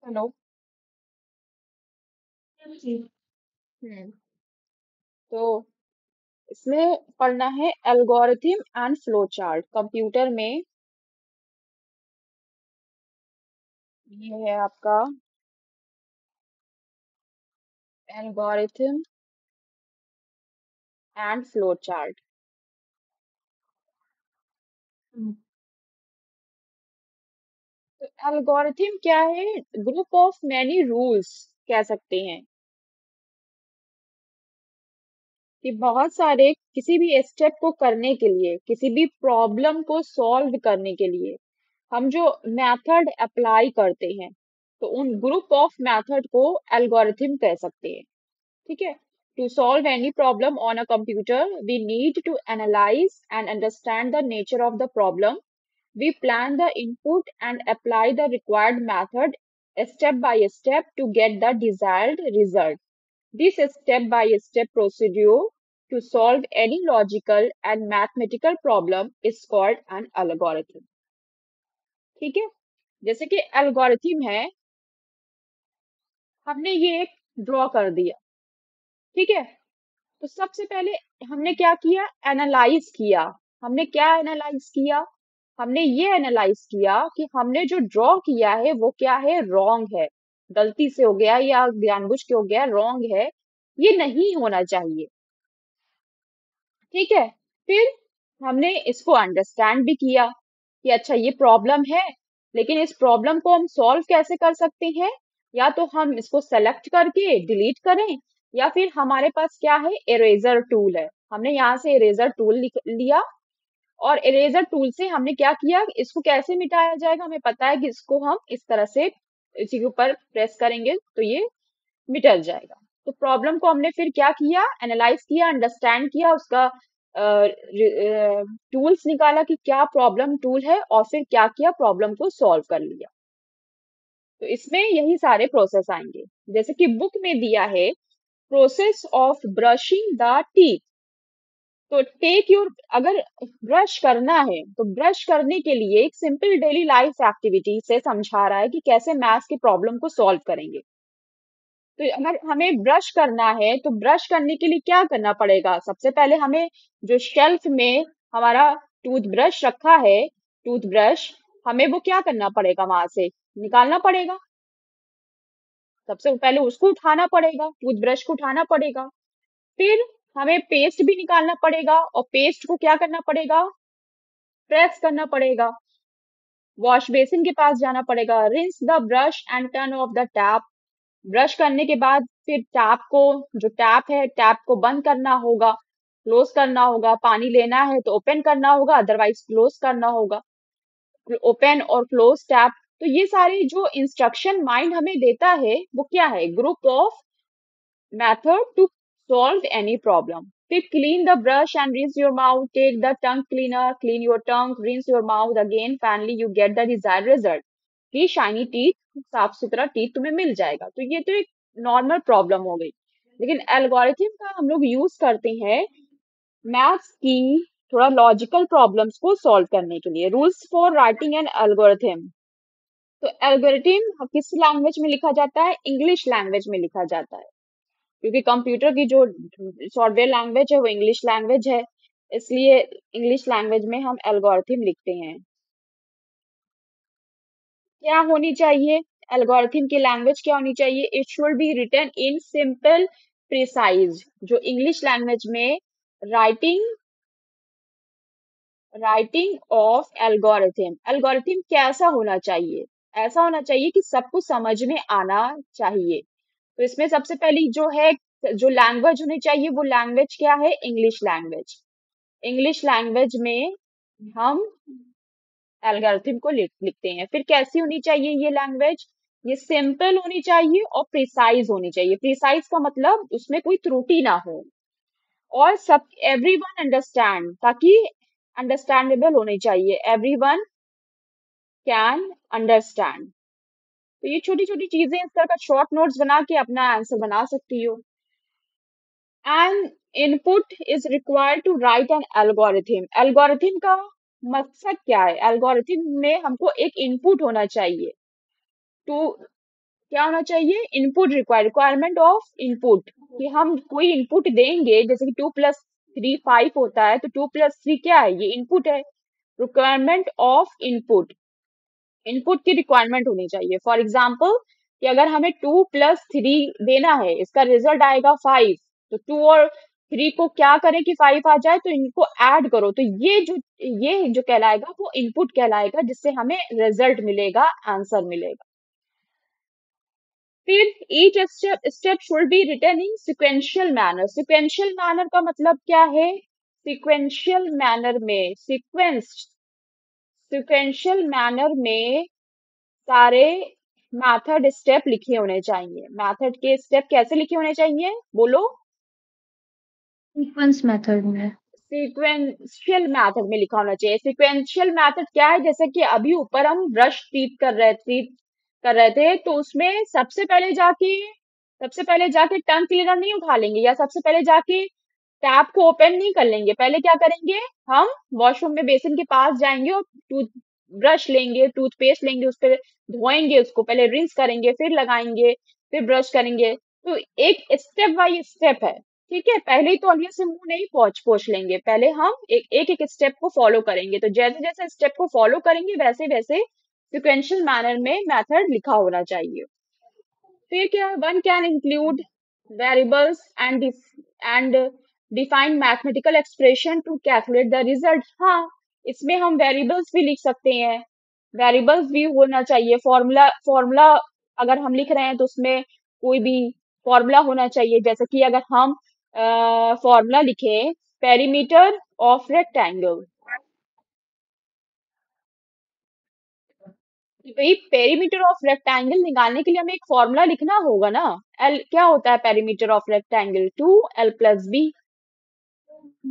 Hello. जी। हम्म। तो इसमें पढ़ना है algorithm and flow chart computer में। ये है आपका एल्गोरिथम एंड फ्लो चार्ट। हम्म। तो एल्गोरिथम क्या है? ग्रुप ऑफ मैनी रूल्स कह सकते हैं कि बहुत सारे किसी भी स्टेप को करने के लिए, किसी भी प्रॉब्लम को सॉल्व करने के लिए हम जो मेथड अप्लाई करते हैं, तो उन ग्रुप ऑफ मेथड को एल्गोरिथम कह सकते हैं। ठीक है। To solve any problem on a computer, we need to analyze and understand the nature of the problem. We plan the input and apply the required method step by step to get the desired result. This step by step procedure to solve any logical and mathematical problem is called an algorithm. ठीक है। जैसे कि algorithm है, हमने ये एक draw कर दिया। ठीक है। तो सबसे पहले हमने क्या किया? एनालाइज किया। हमने क्या एनालाइज किया? हमने ये एनालाइज किया कि हमने जो ड्रॉ किया है वो क्या है? रॉन्ग है, गलती से हो गया या जानबूझ के हो गया, रॉन्ग है, ये नहीं होना चाहिए। ठीक है। फिर हमने इसको अंडरस्टैंड भी किया कि अच्छा ये प्रॉब्लम है, लेकिन इस प्रॉब्लम को हम सॉल्व कैसे कर सकते हैं? या तो हम इसको सेलेक्ट करके डिलीट करें, या फिर हमारे पास क्या है? इरेजर टूल है। हमने यहाँ से इरेजर टूल लिया, और इरेजर टूल से हमने क्या किया? इसको कैसे मिटाया जाएगा? हमें पता है कि इसको हम इस तरह से इसी के ऊपर प्रेस करेंगे तो ये मिटल जाएगा। तो प्रॉब्लम को हमने फिर क्या किया? एनालाइज किया, अंडरस्टैंड किया, उसका टूल्स निकाला कि क्या प्रॉब्लम टूल है, और फिर क्या किया? प्रॉब्लम को सॉल्व कर लिया। तो इसमें यही सारे प्रोसेस आएंगे। जैसे कि बुक में दिया है process of brushing the teeth. तो टेक योर, अगर ब्रश करना है तो ब्रश करने के लिए एक सिंपल डेली लाइफ एक्टिविटी से समझा रहा है कि कैसे मैथ्स की प्रॉब्लम को सॉल्व करेंगे। तो अगर हमें ब्रश करना है तो ब्रश करने के लिए क्या करना पड़ेगा? सबसे पहले हमें जो शेल्फ में हमारा टूथब्रश रखा है, टूथब्रश, हमें वो क्या करना पड़ेगा? वहां से निकालना पड़ेगा। सबसे पहले उसको उठाना पड़ेगा, टूथब्रश को उठाना पड़ेगा। फिर हमें पेस्ट भी निकालना पड़ेगा, और पेस्ट को क्या करना पड़ेगा? प्रेस करना पड़ेगा। वॉश बेसिन के पास जाना पड़ेगा। Rinse the brush and turn off the tap. Brush करने के बाद फिर टैप को, जो टैप है, टैप को बंद करना होगा, क्लोज करना होगा। पानी लेना है तो ओपन करना होगा, अदरवाइज क्लोज करना होगा। ओपन और क्लोज टैप। तो ये सारे जो इंस्ट्रक्शन माइंड हमें देता है वो क्या है? Group of method to solve any problem. फिर clean the brush and rinse your mouth, take the tongue cleaner, clean your tongue, rinse your mouth again, finally you get the desired result कि shiny teeth, साफ सुथरा teeth तुम्हें मिल जाएगा। तो ये तो एक नॉर्मल प्रॉब्लम हो गई। लेकिन एल्गोरिथम का हम लोग यूज करते हैं मैथ्स की थोड़ा लॉजिकल प्रॉब्लम्स को सॉल्व करने के लिए। Rules for writing an algorithm. तो एल्गोरिथम किस लैंग्वेज में लिखा जाता है? इंग्लिश लैंग्वेज में लिखा जाता है, क्योंकि कंप्यूटर की जो सॉफ्टवेयर लैंग्वेज है वो इंग्लिश लैंग्वेज है, इसलिए इंग्लिश लैंग्वेज में हम एल्गोरिथम लिखते हैं। क्या होनी चाहिए? एल्गोरिथम की लैंग्वेज क्या होनी चाहिए? It should be written in simple precise. जो इंग्लिश लैंग्वेज में writing writing of algorithm, algorithm कैसा होना चाहिए? ऐसा होना चाहिए कि सबको समझ में आना चाहिए। तो इसमें सबसे पहली जो है, जो लैंग्वेज होनी चाहिए, वो लैंग्वेज क्या है? English language. इंग्लिश लैंग्वेज में हम एल्गोरिथम को लिखते हैं। फिर कैसी होनी चाहिए ये लैंग्वेज? ये सिंपल होनी चाहिए और प्रिसाइज होनी चाहिए। प्रिसाइज का मतलब उसमें कोई त्रुटि ना हो, और सब एवरीवन अंडरस्टैंड, ताकि अंडरस्टैंडेबल होनी चाहिए, एवरीवन कैन अंडरस्टैंड। तो ये छोटी छोटी चीजें, इस तरह का शॉर्ट नोट्स बना के अपना आंसर बना सकती हो। And input is required to write an algorithm. Algorithm का मकसद क्या है? एल्गोरिथम में हमको एक इनपुट होना चाहिए टू क्या होना चाहिए, इनपुट रिक्वायरमेंट ऑफ इनपुट, कि हम कोई इनपुट देंगे, जैसे कि 2 + 3 5 होता है, तो 2 + 3 क्या है, ये इनपुट है। रिक्वायरमेंट ऑफ इनपुट, इनपुट की रिक्वायरमेंट होनी चाहिए। फॉर एग्जाम्पल कि अगर हमें 2 + 3 देना है, इसका रिजल्ट आएगा 5, तो 2 और 3 को क्या करें कि 5 आ जाए, तो इनको ऐड करो, तो ये जो कहलाएगा वो इनपुट कहलाएगा, जिससे हमें रिजल्ट मिलेगा, आंसर मिलेगा। फिर each step should be written in sequential manner. Sequential manner का मतलब क्या है, सिक्वेंशियल मैनर में सिक्वेंशियल मैनर में सारे मैथड स्टेप लिखे होने चाहिए। मैथड के स्टेप कैसे लिखे होने चाहिए, बोलो। सीक्वेंस मेथड में। सीक्वेंशियल मैथड में लिखा होना चाहिए। सीक्वेंशियल मैथड क्या है, जैसे कि अभी ऊपर हम ब्रश टीप कर रहे थे, तो उसमें सबसे पहले जाके टंग क्लीनर नहीं उठा लेंगे, या सबसे पहले जाके टैप को ओपन नहीं कर लेंगे। पहले क्या करेंगे, हम वॉशरूम में बेसिन के पास जाएंगे और टूथ ब्रश लेंगे, टूथपेस्ट लेंगे, उस पर धोएंगे, उसको पहले रिंस करेंगे, फिर लगाएंगे, फिर ब्रश करेंगे। तो एक स्टेप बाय स्टेप है, ठीक है। पहले ही तौलिए से मुंह नहीं पोंछ पोंछ लेंगे, पहले हम एक स्टेप को फॉलो करेंगे। तो जैसे जैसे स्टेप को फॉलो करेंगे, वैसे वैसे सिक्वेंशियल मैनर में मेथड लिखा होना चाहिए। फिर क्या, one can include variables and define mathematical expression to calculate the result. हाँ, इसमें हम वेरिएबल्स भी लिख सकते हैं, वेरिएबल्स भी होना चाहिए। फॉर्मूला अगर हम लिख रहे हैं तो उसमें कोई भी फॉर्मूला होना चाहिए। जैसे कि अगर हम फॉर्मूला लिखें, पेरीमीटर ऑफ रेक्टेंगल, कि भाई पेरीमीटर ऑफ रेक्टेंगल निकालने के लिए हमें एक फॉर्मूला लिखना होगा ना। एल क्या होता है, perimeter of rectangle, 2l + b।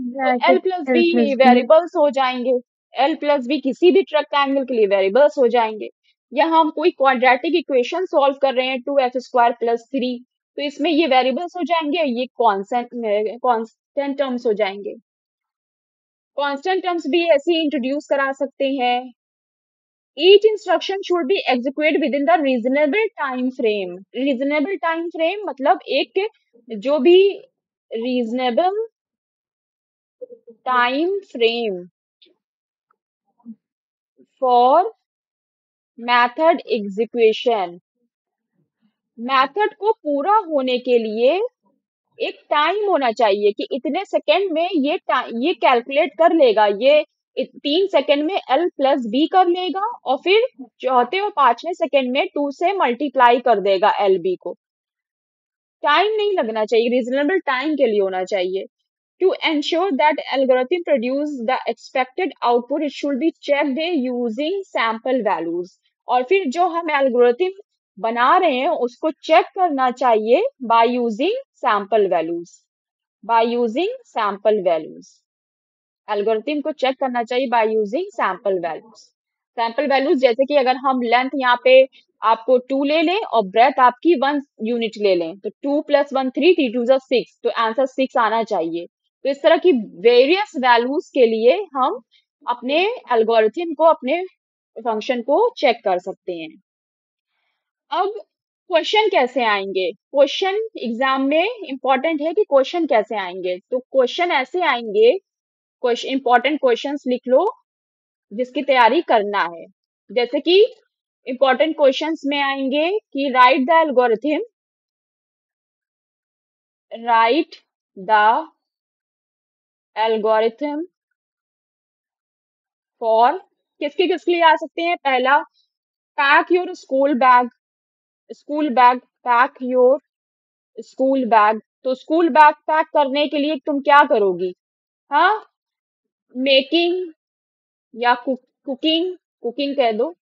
तो L bracket plus L B plus B. Variables हो जाएंगे, L + B किसी भी रेक्टेंगल के लिए वेरिएबल्स हो जाएंगे। या हम कोई क्वाड्रेटिक इक्वेशन सॉल्व कर रहे हैं, 2x² + 3, तो इसमें ये वेरिएबल्स हो जाएंगे, ये कांस्टेंट टर्म्स हो जाएंगे। कांस्टेंट टर्म्स भी ऐसे ही इंट्रोड्यूस करा सकते हैं। Each instruction should be execute with in the reasonable time frame. Reasonable time frame मतलब एक जो भी reasonable time frame for method execution. Method को पूरा होने के लिए एक टाइम होना चाहिए कि इतने सेकंड में ये कैलकुलेट कर लेगा, ये 3 सेकंड में L + B कर लेगा, और फिर चौथे और पांचवें सेकंड में 2 से मल्टीप्लाई कर देगा LB को। टाइम नहीं लगना चाहिए, रीजनेबल टाइम के लिए होना चाहिए। To ensure that algorithm produce the expected output, it should be checked using sample values। और फिर जो हम एल्गोरिथम बना रहे हैं उसको चेक करना चाहिए by using sample values, by using sample values। Algorithm को चेक करना चाहिए by using sample values. Sample values जैसे कि अगर हम लेंथ यहाँ पे आपको 2 ले लें और ब्रेथ आपकी 1 यूनिट ले लें, तो 2 + 1 3, 3 2 6, तो आंसर 6 आना चाहिए। तो इस तरह की वेरियस वैल्यूज के लिए हम अपने एल्गोरिथम को, अपने फंक्शन को चेक कर सकते हैं। अब क्वेश्चन कैसे आएंगे, क्वेश्चन एग्जाम में इंपॉर्टेंट है कि क्वेश्चन कैसे आएंगे। तो क्वेश्चन ऐसे आएंगे, क्वेश्चन इंपॉर्टेंट क्वेश्चंस लिख लो जिसकी तैयारी करना है। जैसे कि इंपॉर्टेंट क्वेश्चंस में आएंगे कि राइट द एल्गोरिथम फॉर, किसके किसके लिए आ सकते हैं। पहला, pack your school bag pack your school bag. तो स्कूल बैग पैक करने के लिए तुम क्या करोगी, हाँ, मेकिंग या कुकिंग, कुकिंग कह दो,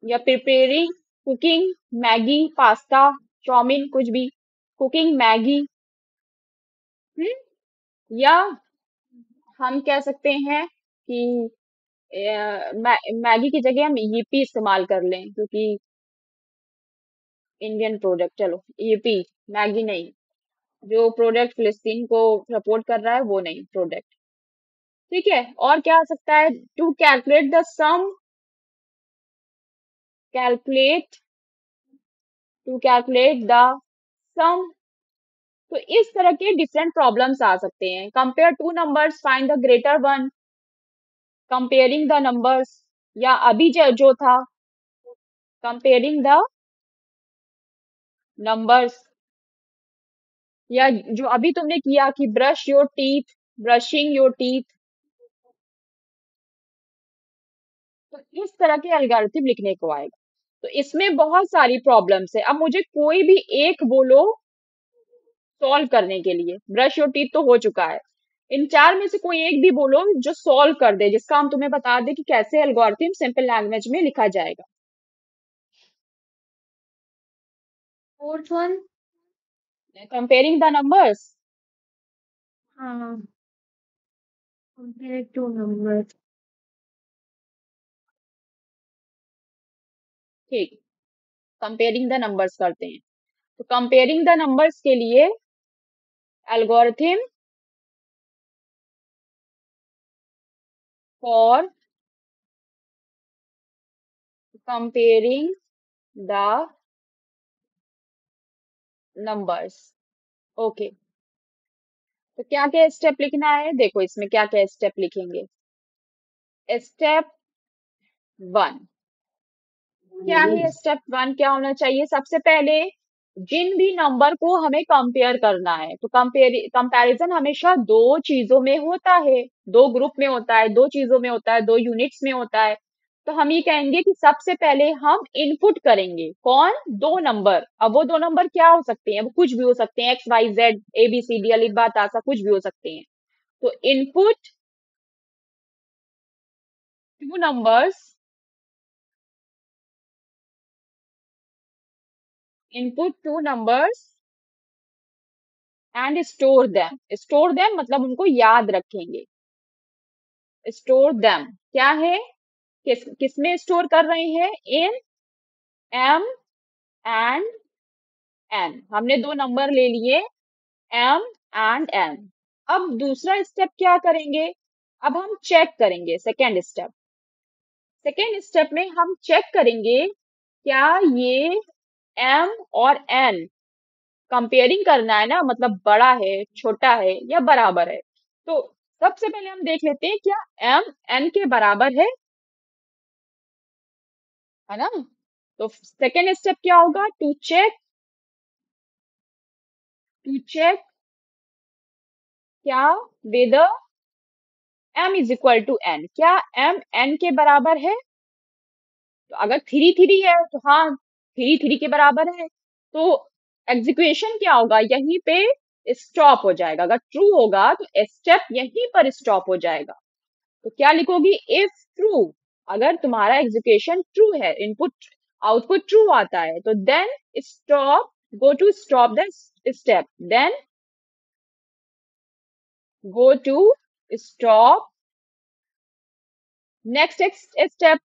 या preparing, cooking Maggi, pasta, chowmein, कुछ भी, कुकिंग मैगी। या हम कह सकते हैं कि मैगी की जगह हम यीपी इस्तेमाल कर लें, क्योंकि इंडियन प्रोडक्ट, चलो यीपी, मैगी नहीं, जो प्रोडक्ट फिलिस्तीन को सपोर्ट कर रहा है वो नहीं प्रोडक्ट, ठीक है। और क्या आ सकता है, to calculate to calculate the sum. तो इस तरह के डिफरेंट प्रॉब्लम्स आ सकते हैं। Compare two numbers, find the greater one, comparing the numbers, या अभी जो था कंपेयरिंग द नंबर्स, या जो अभी तुमने किया कि brush your teeth, brushing your teeth. तो इस तरह के एल्गोरिथम लिखने को आएगा। तो इसमें बहुत सारी प्रॉब्लम्स है। अब मुझे कोई भी एक बोलो सॉल्व करने के लिए। ब्रश योर टीथ तो हो चुका है। इन चार में से कोई एक भी बोलो जो सॉल्व कर दे, जिसका हम तुम्हें बता दे कि कैसे एल्गोरिथम सिंपल लैंग्वेज में लिखा जाएगा। Fourth one. Comparing the numbers. हाँ, कंपेयर टू नंबर। ठीक, कंपेयरिंग द नंबर्स करते हैं। तो कंपेयरिंग द नंबर्स के लिए algorithm for comparing the numbers. Okay, तो क्या क्या स्टेप लिखना है, देखो इसमें क्या क्या स्टेप लिखेंगे। स्टेप वन, क्या है स्टेप वन, क्या होना चाहिए? सबसे पहले जिन भी नंबर को हमें कंपेयर करना है, तो कंपैरिजन हमेशा दो चीजों में होता है, दो ग्रुप में होता है, दो चीजों में होता है, दो यूनिट्स में होता है। तो हम ये कहेंगे कि सबसे पहले हम इनपुट करेंगे कौन, दो नंबर। अब वो दो नंबर क्या हो सकते हैं? अब कुछ भी हो सकते हैं, X Y Z A B C D अलिफ बा ता सा, कुछ भी हो सकते हैं। तो input two numbers, input two numbers and store them. Store them मतलब उनको याद रखेंगे। स्टोर देम क्या है, किस में स्टोर कर रहे हैं? In M and N. हमने दो नंबर ले लिए, एम एंड एन। अब दूसरा स्टेप क्या करेंगे? अब हम चेक करेंगे। सेकेंड स्टेप में हम चेक करेंगे क्या ये एम और एन, कंपेयरिंग करना है ना, मतलब बड़ा है, छोटा है, या बराबर है। तो सबसे पहले हम देख लेते हैं क्या एम एन के बराबर है ना। तो सेकेंड स्टेप क्या होगा? टू चेक क्या whether M is equal to N, क्या एम एन के बराबर है। तो अगर थ्री थ्री है तो हाँ, थ्री थ्री के बराबर है। तो एग्जीक्यूशन क्या होगा? यहीं पे स्टॉप हो जाएगा। अगर ट्रू होगा तो स्टेप यहीं पर स्टॉप हो जाएगा। तो क्या लिखोगी? इफ ट्रू, अगर तुम्हारा एग्जीक्यूशन ट्रू है, इनपुट आउटपुट ट्रू आता है, तो then stop, go to stop the step, then go to stop next step,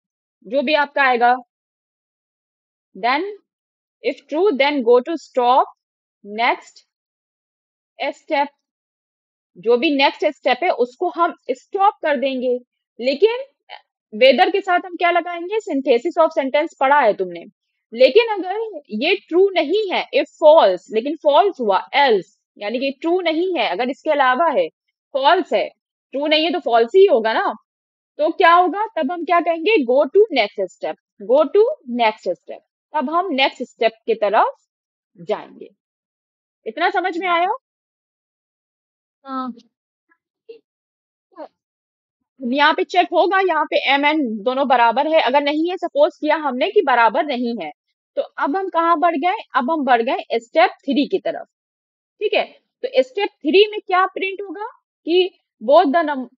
जो भी आपका आएगा। Then if true then go to stop next step, जो भी नेक्स्ट स्टेप है उसको हम स्टॉप कर देंगे। लेकिन वेदर के साथ हम क्या लगाएंगे? सिंथेसिस ऑफ सेंटेंस पढ़ा है तुमने। लेकिन अगर ये ट्रू नहीं है, इफ फॉल्स, लेकिन फॉल्स हुआ, एल्स, यानी कि ट्रू नहीं है, अगर इसके अलावा है, फॉल्स है, ट्रू नहीं है तो फॉल्स ही होगा ना। तो क्या होगा? तब हम क्या कहेंगे? Go to next step, go to next step. तब हम नेक्स्ट स्टेप की तरफ जाएंगे। इतना समझ में आया? हाँ। यहाँ पे चेक होगा, यहाँ पे एम एन दोनों बराबर है। अगर नहीं है, सपोज किया हमने कि बराबर नहीं है, तो अब हम कहाँ बढ़ गए? अब हम बढ़ गए स्टेप थ्री की तरफ। ठीक है, तो स्टेप थ्री में क्या प्रिंट होगा कि बोथ द नम,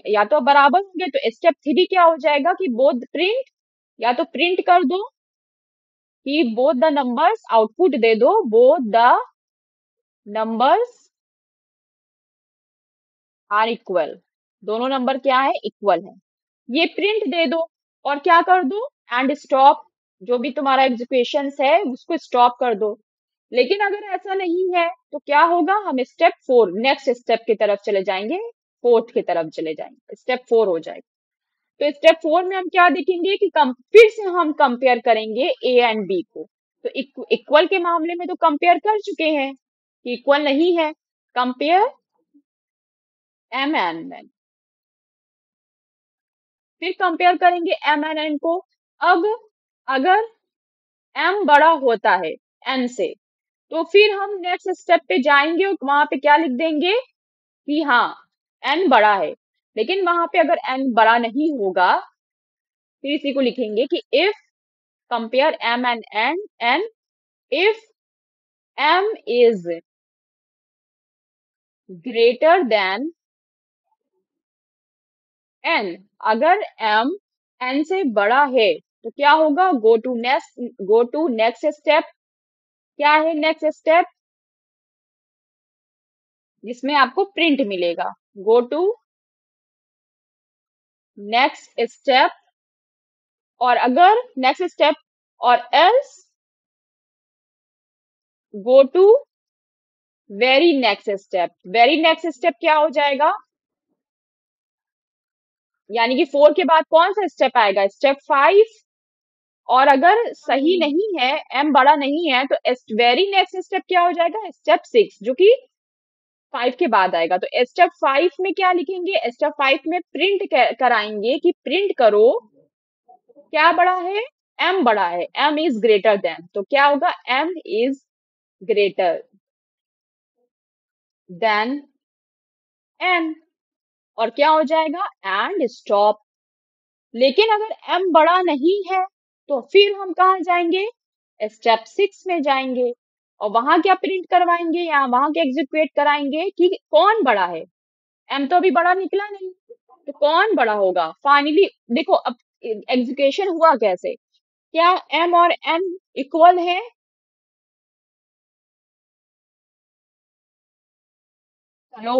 या तो बराबर होंगे, तो स्टेप थ्री क्या हो जाएगा कि बोथ प्रिंट, या तो प्रिंट कर दो कि बोथ द नंबर्स, आउटपुट दे दो both the numbers are equal, दोनों नंबर क्या है? इक्वल है। ये प्रिंट दे दो और क्या कर दो? एंड स्टॉप, जो भी तुम्हारा एग्जीक्यूशन है उसको स्टॉप कर दो। लेकिन अगर ऐसा नहीं है तो क्या होगा? हम स्टेप फोर, नेक्स्ट स्टेप की तरफ चले जाएंगे, फोर्थ की तरफ चले जाएंगे, स्टेप फोर हो जाएगा। तो स्टेप फोर में हम क्या देखेंगे कि फिर से हम कंपेयर करेंगे ए एंड बी को। तो इक्वल के मामले में तो कंपेयर कर चुके हैं कि इक्वल नहीं है। कंपेयर m and n, फिर कंपेयर करेंगे m and n को। अब अगर m बड़ा होता है n से, तो फिर हम नेक्स्ट स्टेप पे जाएंगे और वहां पे क्या लिख देंगे कि हाँ n बड़ा है। लेकिन वहां पे अगर n बड़ा नहीं होगा, फिर इसी को लिखेंगे कि if compare m and n, if m is greater than n, अगर m n से बड़ा है तो क्या होगा, गो टू नेक्स्ट स्टेप। क्या है नेक्स्ट स्टेप, जिसमें आपको प्रिंट मिलेगा। गो टू नेक्स्ट स्टेप, और अगर नेक्स्ट स्टेप और else go to very next step. Very next step क्या हो जाएगा, यानी कि 4 के बाद कौन सा स्टेप आएगा, स्टेप 5। और अगर सही नहीं है, m बड़ा नहीं है, तो वेरी नेक्स्ट स्टेप क्या हो जाएगा, स्टेप 6, जो कि 5 के बाद आएगा। तो स्टेप 5 में क्या लिखेंगे, स्टेप 5 में प्रिंट कराएंगे कि प्रिंट करो क्या बड़ा है, m बड़ा है, m इज ग्रेटर देन। तो क्या होगा, m is greater then n, और क्या हो जाएगा, एंड स्टॉप। लेकिन अगर m बड़ा नहीं है, तो फिर हम कहाँ जाएंगे, स्टेप 6 में जाएंगे, और वहां क्या प्रिंट करवाएंगे या वहां क्या एग्जीक्यूट कराएंगे कि कौन बड़ा है। m तो अभी बड़ा निकला नहीं, तो कौन बड़ा होगा फाइनली। देखो अब एग्जीक्यूशन हुआ कैसे, क्या m और n इक्वल है, हेलो,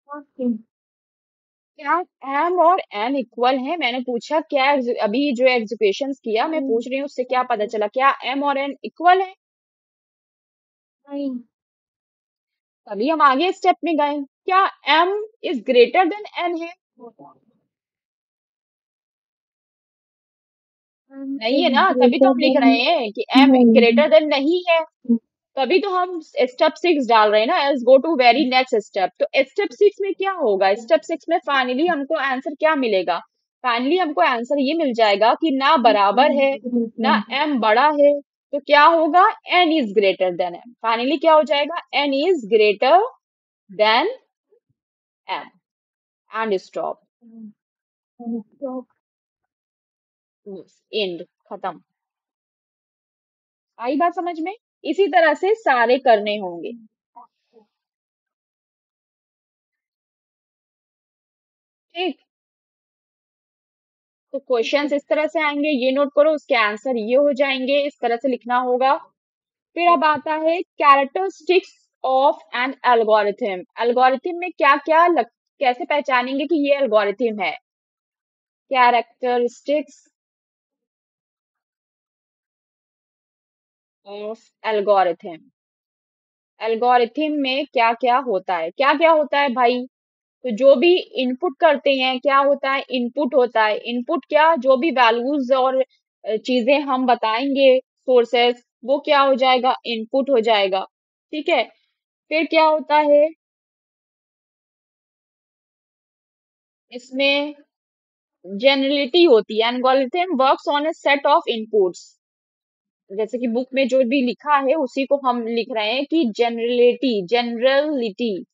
ओके। क्या m और n इक्वल है, मैंने पूछा क्या अभी जो एग्जीक्यूशन किया मैं नहीं। पूछ रही हूँ, उससे क्या पता चला, क्या m और n इक्वल है। नहीं। तभी हम आगे स्टेप में गए, क्या m is greater then n है, नहीं है इज ना, तभी तो ग्रेटर हम लिख देन। रहे हैं कि m नहीं। ग्रेटर देन नहीं है। तभी तो हम स्टेप 6 डाल रहे हैं ना, as go to very next step. तो स्टेप 6 में क्या होगा, स्टेप 6 में फाइनली हमको आंसर क्या मिलेगा, फाइनली हमको आंसर ये मिल जाएगा कि ना बराबर है ना m बड़ा है, तो क्या होगा, n is greater then m। Finally क्या हो जाएगा, n is greater then m, and stop, and, खत्म। आई बात समझ में। इसी तरह से सारे करने होंगे, ठीक। तो क्वेश्चंस इस तरह से आएंगे, ये नोट करो, उसके आंसर ये हो जाएंगे, इस तरह से लिखना होगा। फिर अब आता है characteristics of N algorithm. Algorithm में क्या क्या कैसे पहचानेंगे कि ये एल्गोरिथम है। कैरेक्टरिस्टिक्स ऑफ एल्गोरिथम, एल्गोरिथम में क्या क्या होता है, क्या क्या होता है भाई। तो जो भी इनपुट करते हैं क्या होता है, इनपुट होता है। इनपुट क्या, जो भी वैल्यूज और चीजें हम बताएंगे, सोर्सेस, वो क्या हो जाएगा, इनपुट हो जाएगा, ठीक है। फिर क्या होता है, इसमें जनरलिटी होती है। Algorithm works on a set of inputs, जैसे कि बुक में जो भी लिखा है उसी को हम लिख रहे हैं कि जनरलिटी।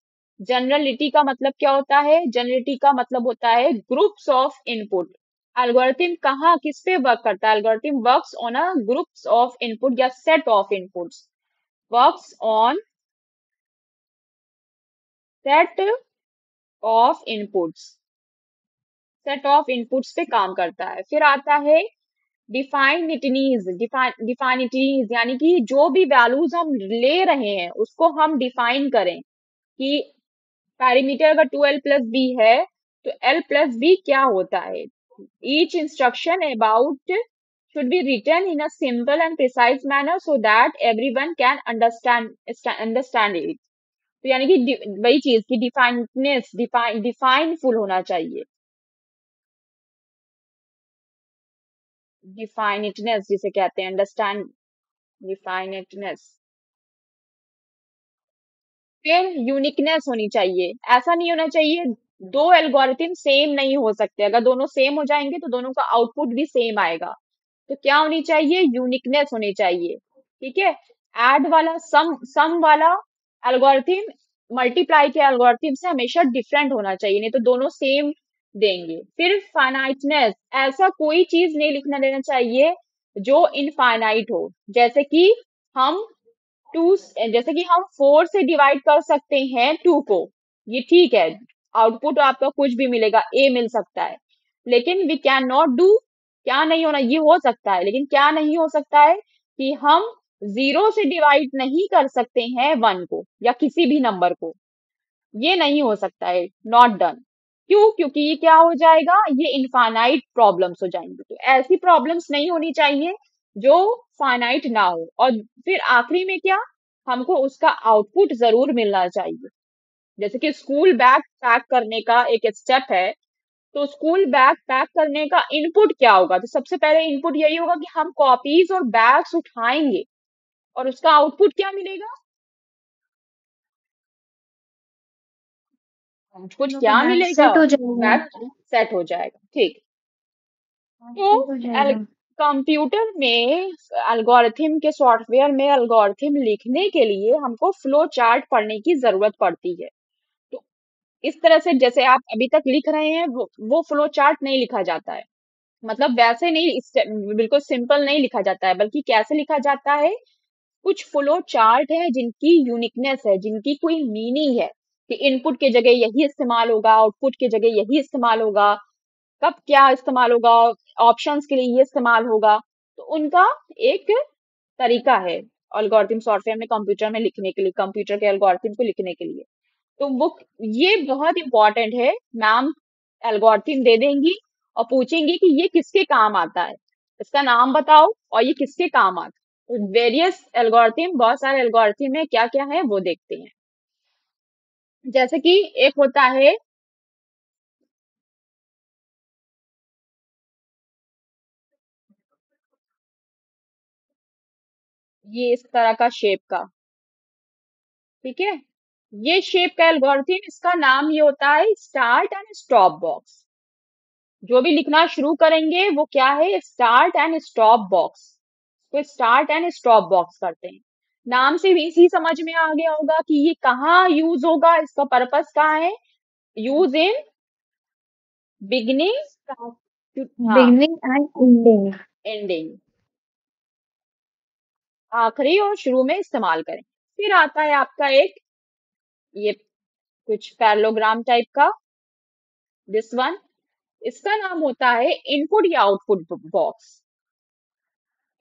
जनरलिटी का मतलब क्या होता है, जनरलिटी का मतलब होता है ग्रुप्स ऑफ इनपुट। एल्गोरिथम कहाँ किस पे वर्क करता है, algorithm works on a groups of input या set of inputs, works on set of inputs, set of inputs पे काम करता है। फिर आता है डिफाइनिटीज, डिफाइनिटीज यानी कि जो भी वैल्यूज हम ले रहे हैं उसको हम डिफाइन करें कि पैरामीटर अगर 2l प्लस बी है, तो l प्लस बी क्या होता है। Each instruction about should be written in a simple and precise manner so that everyone can understand it। तो यानी कि वही चीज की डिफाइननेस, डिफाइनफुल होना चाहिए। डिफाइनिटनेस जिसे कहते हैं, अंडरस्टैंड, डिफाइनिटनेस। फिर यूनिकनेस होनी चाहिए, ऐसा नहीं होना चाहिए दो एल्गोरिथम सेम नहीं हो सकते, अगर दोनों सेम हो जाएंगे तो दोनों का आउटपुट भी सेम आएगा। तो क्या होनी चाहिए, यूनिकनेस होनी चाहिए। ठीक है। ऐड वाला, सम वाला एल्गोरिथम मल्टीप्लाई के एल्गोरिथम से हमेशा डिफरेंट होना चाहिए, नहीं तो दोनों सेम देंगे। फिर फाइनाइटनेस, ऐसा कोई चीज नहीं लिखना देना चाहिए जो इनफाइनाइट हो, जैसे कि हम टू, जैसे कि हम 4 से डिवाइड कर सकते हैं 2 को, ये ठीक है, आउटपुट आपका कुछ भी मिलेगा, ए मिल सकता है। लेकिन वी कैन नॉट डू, क्या नहीं होना, ये हो सकता है लेकिन क्या नहीं हो सकता है कि हम 0 से डिवाइड नहीं कर सकते हैं 1 को या किसी भी नंबर को, ये नहीं हो सकता है, नॉट डन। क्यों? क्योंकि ये क्या हो जाएगा, ये इनफाइनाइट प्रॉब्लम्स हो जाएंगे, तो ऐसी प्रॉब्लम्स नहीं होनी चाहिए जो फाइनाइट ना हो। और फिर आखिरी में क्या, हमको उसका आउटपुट जरूर मिलना चाहिए। जैसे कि स्कूल बैग पैक करने का एक स्टेप है, तो स्कूल बैग पैक करने का इनपुट क्या होगा, तो सबसे पहले इनपुट यही होगा कि हम कॉपीज और बैग्स उठाएंगे, और उसका आउटपुट क्या मिलेगा, आउटपुट दोनों का क्या बैग मिलेगा, सेट हो जाएगा। बैग सेट हो जाएगा। ठीक। बैग तो सेट हो जाएगा। कंप्यूटर में एल्गोरिथम के, सॉफ्टवेयर में एल्गोरिथम लिखने के लिए हमको फ्लो चार्ट पढ़ने की जरूरत पड़ती है। तो इस तरह से जैसे आप अभी तक लिख रहे हैं, वो फ्लो चार्ट नहीं लिखा जाता है, मतलब वैसे नहीं, बिल्कुल सिंपल नहीं लिखा जाता है, बल्कि कैसे लिखा जाता है, कुछ फ्लो चार्ट है जिनकी यूनिकनेस है, जिनकी कोई मीनिंग है, कि इनपुट के जगह यही इस्तेमाल होगा, आउटपुट के जगह यही इस्तेमाल होगा, कब क्या इस्तेमाल होगा, ऑप्शंस के लिए ये इस्तेमाल होगा। तो उनका एक तरीका है एल्गोरिथम सॉफ्टवेयर में, कंप्यूटर में लिखने के लिए, कंप्यूटर के एल्गोरिथम को लिखने के लिए। तो वो, ये बहुत इंपॉर्टेंट है। मैम एल्गोरिथम दे देंगी और पूछेंगी कि ये किसके काम आता है, इसका नाम बताओ और ये किसके काम आता है। तो वेरियस एल्गोरिथम, बहुत सारे एल्गोरिथम है, क्या क्या है वो देखते हैं। जैसे कि एक होता है, ये इस तरह का शेप का, ठीक है, ये शेप का एल्गोरिथम, इसका नाम ये होता है स्टार्ट एंड स्टॉप बॉक्स। जो भी लिखना शुरू करेंगे वो क्या है, स्टार्ट एंड स्टॉप बॉक्स, तो स्टार्ट एंड स्टॉप बॉक्स करते हैं। नाम से भी इसी समझ में आ गया होगा कि ये कहाँ यूज होगा, इसका पर्पस कहाँ है, यूज इन बिगिनिंग टू, हाँ, बिगनिंग एंड एंडिंग। एंडिंग, आखिरी और शुरू में इस्तेमाल करें। फिर आता है आपका एक, ये कुछ पैरेललोग्राम टाइप का, दिस वन, इसका नाम होता है इनपुट या आउटपुट बॉक्स,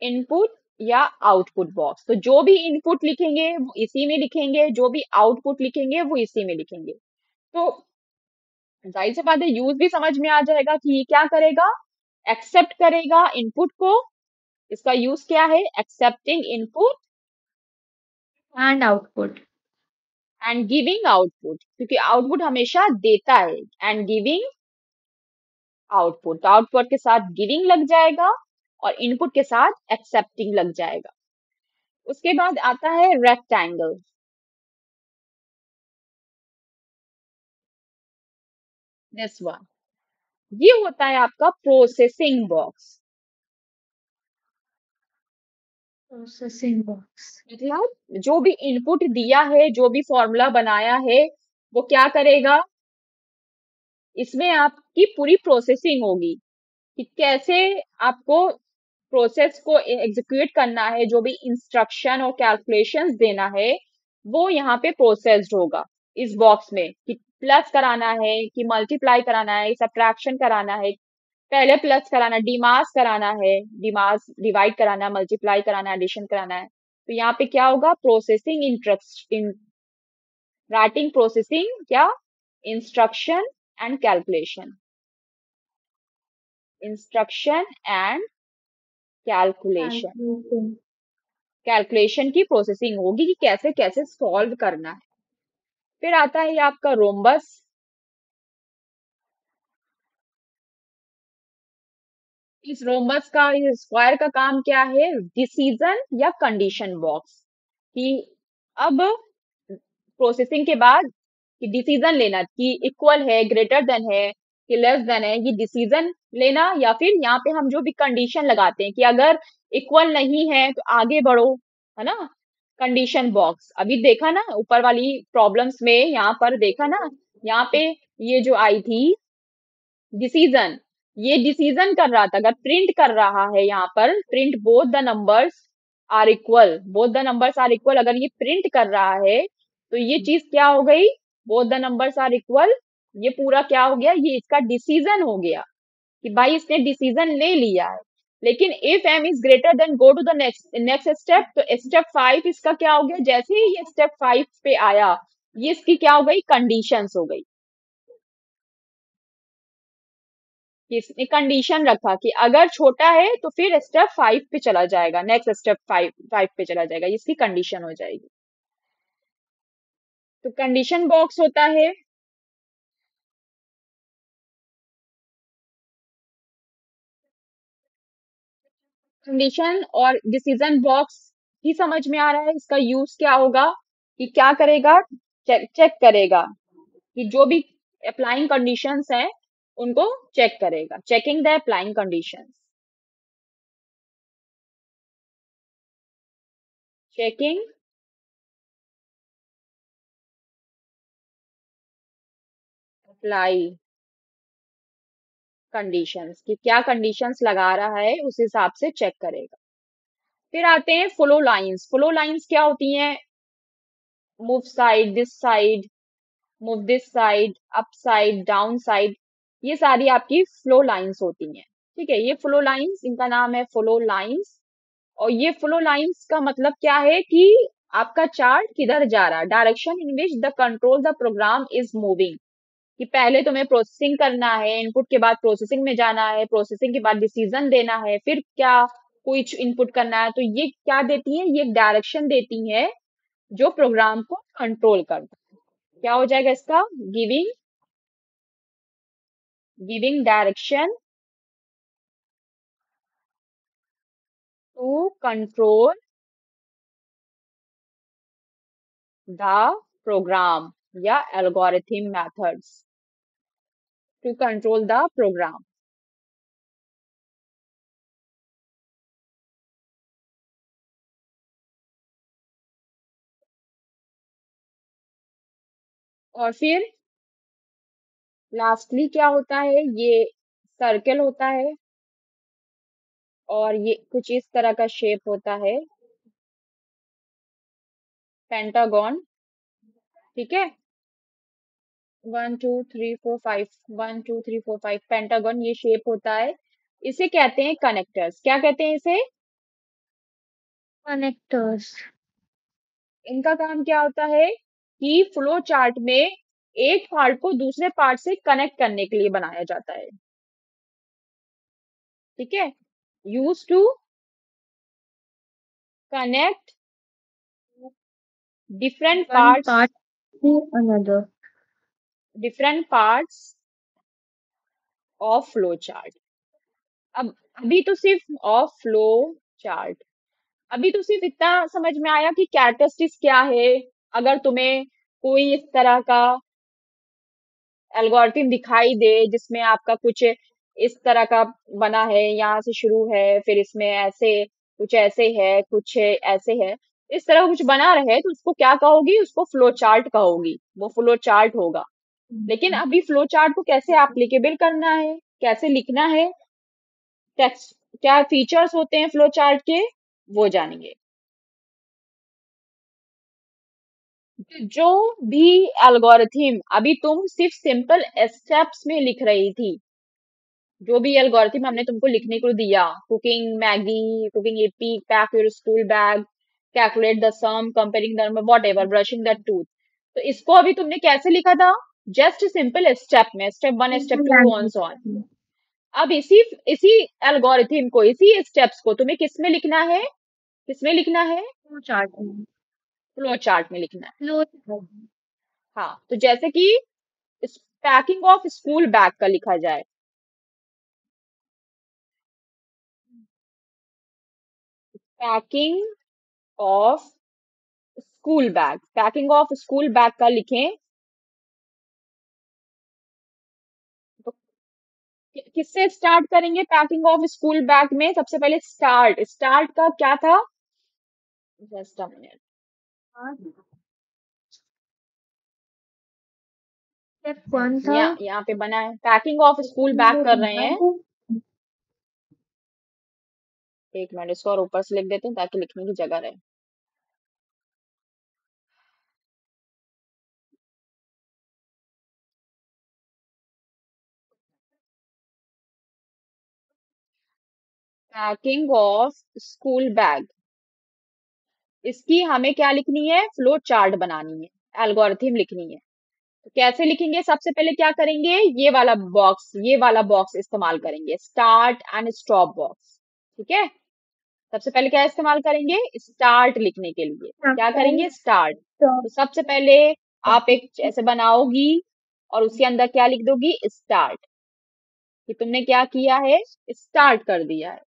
इनपुट या आउटपुट बॉक्स। तो जो भी इनपुट लिखेंगे वो इसी में लिखेंगे, जो भी आउटपुट लिखेंगे वो इसी में लिखेंगे। तो जाहिर सी बात है, यूज भी समझ में आ जाएगा कि ये क्या करेगा, एक्सेप्ट करेगा इनपुट को, इसका यूज क्या है, accepting input and output. And giving output, क्योंकि आउटपुट हमेशा देता है, एंड गिविंग आउटपुट, तो आउटपुट के साथ गिविंग लग जाएगा और इनपुट के साथ एक्सेप्टिंग लग जाएगा। उसके बाद आता है रेक्टेंगल, दिस वन, ये होता है आपका प्रोसेसिंग बॉक्स। Processing box. मतलब जो भी इनपुट दिया है, जो भी फॉर्मूला बनाया है, वो क्या करेगा, इसमें आपकी पूरी प्रोसेसिंग होगी कि कैसे आपको प्रोसेस को एग्जीक्यूट करना है, जो भी इंस्ट्रक्शन और कैलकुलेशंस देना है वो यहाँ पे प्रोसेस्ड होगा इस बॉक्स में, कि प्लस कराना है कि मल्टीप्लाई कराना है, सब्ट्रैक्शन कराना है, पहले प्लस कराना, डिमास कराना है, डिमास डिवाइड कराना, मल्टीप्लाई कराना, एडिशन कराना है। तो यहाँ पे क्या होगा, processing interest in writing, processing क्या, instruction and calculation, instruction and calculation, calculation. Calculation की प्रोसेसिंग होगी कि कैसे कैसे सॉल्व करना है। फिर आता है ये आपका रोम्बस, इस रोम्बस का, इस स्क्वायर का काम क्या है? डिसीजन या कंडीशन बॉक्स। कि अब प्रोसेसिंग के बाद कि डिसीजन लेना कि इक्वल है, ग्रेटर देन है, कि लेस देन है, ये डिसीजन लेना, या फिर यहाँ पे हम जो भी कंडीशन लगाते हैं कि अगर इक्वल नहीं है तो आगे बढ़ो, है ना। कंडीशन बॉक्स अभी देखा ना ऊपर वाली प्रॉब्लम्स में, यहाँ पर देखा ना, यहाँ पे ये जो आई थी डिसीजन, ये डिसीजन कर रहा था, अगर प्रिंट कर रहा है यहाँ पर, print both the numbers are equal, both the numbers are equal, अगर ये प्रिंट कर रहा है तो ये चीज क्या हो गई? Both the numbers are equal, ये पूरा क्या हो गया? ये इसका डिसीजन हो गया कि भाई इसने डिसीजन ले लिया है। लेकिन if M is greater than, go to the next next step, तो स्टेप 5 इसका क्या हो गया? जैसे ही ये स्टेप 5 पे आया, ये इसकी क्या हो गई? कंडीशंस हो गई। कि इसने कंडीशन रखा कि अगर छोटा है तो फिर स्टेप 5 पे चला जाएगा, नेक्स्ट स्टेप 5 पे चला जाएगा, इसकी कंडीशन हो जाएगी। तो कंडीशन बॉक्स होता है, कंडीशन और डिसीजन बॉक्स ही समझ में आ रहा है। इसका यूज क्या होगा? कि क्या करेगा? चेक चेक करेगा कि जो भी अप्लाइंग कंडीशंस हैं उनको चेक करेगा, checking the applying conditions, checking apply conditions, कि क्या कंडीशंस लगा रहा है उस हिसाब से चेक करेगा। फिर आते हैं फ्लो लाइंस। फ्लो लाइंस क्या होती हैं? Move side, this side, move this side, up side, down side, ये सारी आपकी फ्लो लाइंस होती हैं। ठीक है, ये फ्लो लाइंस, इनका नाम है फ्लो लाइंस। और ये फ्लो लाइंस का मतलब क्या है? कि आपका चार्ट किधर जा रहा है, direction in which the control the program is moving. कि पहले तुम्हें प्रोसेसिंग करना है, इनपुट के बाद प्रोसेसिंग में जाना है, प्रोसेसिंग के बाद डिसीजन देना है, फिर क्या कुछ इनपुट करना है, तो ये क्या देती है? ये डायरेक्शन देती है जो प्रोग्राम को कंट्रोल करता है। क्या हो जाएगा इसका? Giving giving direction to control the program, या algorithm methods to control the program. और फिर लास्टली क्या होता है? ये सर्कल होता है, और ये कुछ इस तरह का शेप होता है, पेंटागन। ठीक है, 1 2 3 4 5, 1 2 3 4 5 पेंटागन ये शेप होता है। इसे कहते हैं कनेक्टर्स। क्या कहते हैं इसे? Connectors. इनका काम क्या होता है? कि फ्लो चार्ट में एक पार्ट को दूसरे पार्ट से कनेक्ट करने के लिए बनाया जाता है। ठीक है, use to connect different One parts, part to another. Different parts of flow chart. अब अभी तो सिर्फ ऑफ फ्लो चार्ट, अभी तो सिर्फ इतना समझ में आया कि कैरेक्टरिस्टिक्स क्या है। अगर तुम्हें कोई इस तरह का एल्गोरिथम दिखाई दे जिसमें आपका कुछ इस तरह का बना है, यहाँ से शुरू है, फिर इसमें ऐसे कुछ, ऐसे है कुछ, ऐसे है, इस तरह का कुछ बना रहे, तो उसको क्या कहोगी? उसको फ्लो चार्ट कहोगी, वो फ्लो चार्ट होगा। लेकिन अभी फ्लो चार्ट को कैसे एप्लीकेबल करना है, कैसे लिखना है, टेक्स्ट, क्या फीचर्स होते हैं फ्लो चार्ट के, वो जानेंगे। जो भी एल्गोरिथम अभी तुम सिर्फ सिंपल स्टेप्स में लिख रही थी, जो भी एल्गोरिथम हमने तुमको लिखने को दिया, कुकिंग मैगी, कुकिंग एपी, pack your school bag, calculate the sum, comparing the number, whatever, brushing the tooth, तो इसको अभी तुमने कैसे लिखा था? जस्ट सिंपल स्टेप में, step 1 step Simple 2 on language. So on. अब इसी इसी एल्गोरिथम को, इसी स्टेप्स को तुम्हें किस में लिखना है? किस में लिखना है? Flow charting. फ्लो चार्ट में लिखना है। Flow charting. हाँ, तो जैसे कि पैकिंग ऑफ स्कूल बैग का लिखा जाए, packing of school bag, packing of school bag का लिखें तो किससे स्टार्ट करेंगे? पैकिंग ऑफ स्कूल बैग में सबसे पहले स्टार्ट, स्टार्ट का क्या था? Just a minute. Step one था यहाँ पे बना है पैकिंग ऑफ स्कूल बैग कर रहे हैं। एक मिनट, इसको और ऊपर से लिख देते हैं ताकि लिखने की जगह रहे। पैकिंग ऑफ स्कूल बैग, इसकी हमें क्या लिखनी है? फ्लो चार्ट बनानी है, एल्गोरिथम लिखनी है। तो कैसे लिखेंगे? सबसे पहले क्या करेंगे? ये वाला बॉक्स इस्तेमाल करेंगे, स्टार्ट एंड स्टॉप बॉक्स। ठीक है, सबसे पहले क्या इस्तेमाल करेंगे? स्टार्ट लिखने के लिए क्या करेंगे? स्टार्ट। तो सबसे पहले आप एक ऐसे बनाओगी और उसके अंदर क्या लिख दोगी? स्टार्ट, कि तुमने क्या किया है? स्टार्ट कर दिया है।